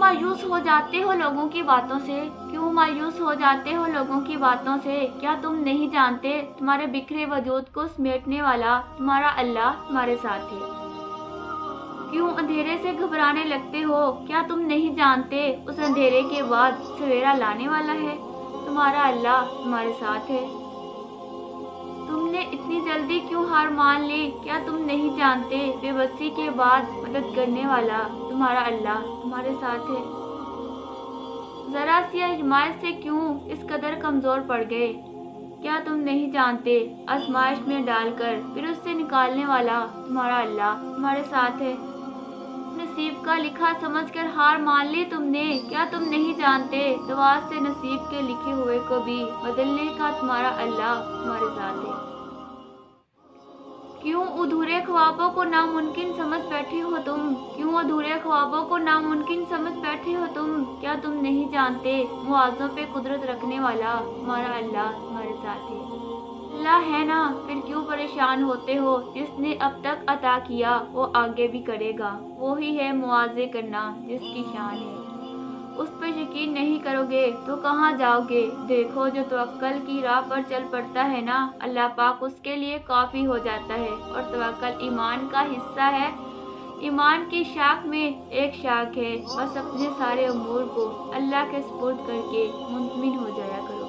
मायूस हो जाते हो लोगों की बातों से? क्यों मायूस हो जाते हो लोगों की बातों से? क्या तुम नहीं जानते तुम्हारे बिखरे वजूद को समेटने वाला तुम्हारा अल्लाह तुम्हारे साथ है? क्यों अंधेरे से घबराने लगते हो? क्या तुम नहीं जानते उस अंधेरे के बाद सवेरा लाने वाला है? तुम्हारा अल्लाह तुम्हारे साथ है। तुमने इतनी जल्दी क्यों हार मान ली? क्या तुम नहीं जानते बेबसी के बाद मदद करने वाला तुम्हारा अल्लाह तुम्हारे साथ है? जरा सी आजमाइश से क्यों इस कदर कमजोर पड़ गए? क्या तुम नहीं जानते आजमाइश में डालकर फिर उससे निकालने वाला तुम्हारा अल्लाह तुम्हारे साथ है? नसीब का लिखा समझकर हार मान ली तुमने। क्या तुम नहीं जानते दुआ से नसीब के लिखे हुए को भी बदलने का तुम्हारा अल्लाह तुम्हारे साथ है? क्यों अधूरे ख्वाबों को नामुमकिन समझ बैठे हो तुम? क्यों अधूरे ख्वाबों को नामुमकिन समझ बैठे हो तुम? क्या तुम नहीं जानते मुआवजों पे कुदरत रखने वाला तुम्हारा अल्लाह तुम्हारे साथ है? अल्लाह है ना, फिर क्यों परेशान होते हो? जिसने अब तक अता किया वो आगे भी करेगा। वो ही है मुआवजे करना जिसकी शान है। उस पर यकीन नहीं करोगे तो कहाँ जाओगे? देखो जो तवक्कल की राह पर चल पड़ता है ना, अल्लाह पाक उसके लिए काफ़ी हो जाता है। और तवक्कल ईमान का हिस्सा है। ईमान की शाख में एक शाख है। बस अपने सारे उमूर को अल्लाह के सुपुर्द करके मुतमिन हो जाया करो।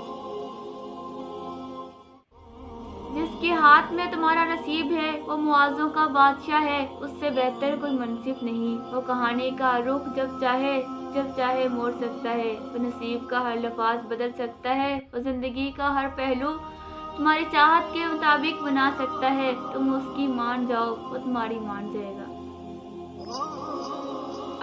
जिसके हाथ में तुम्हारा नसीब है वो मुआवजों का बादशाह है। उससे बेहतर कोई मनसिब नहीं। वो कहानी का रुख जब चाहे मोड़ सकता है। वो नसीब का हर लफ्ज़ बदल सकता है। वो जिंदगी का हर पहलू तुम्हारी चाहत के मुताबिक बना सकता है। तुम उसकी मान जाओ वो तुम्हारी मान जाएगा।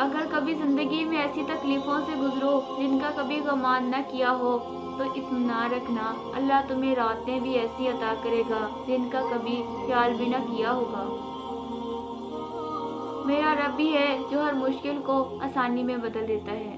अगर कभी जिंदगी में ऐसी तकलीफों से गुजरो जिनका कभी गुमान न किया हो तो इत्मीनान रखना, अल्लाह तुम्हें रातें भी ऐसी अता करेगा जिनका कभी ख्याल भी न किया होगा। मेरा रब ही है जो हर मुश्किल को आसानी में बदल देता है।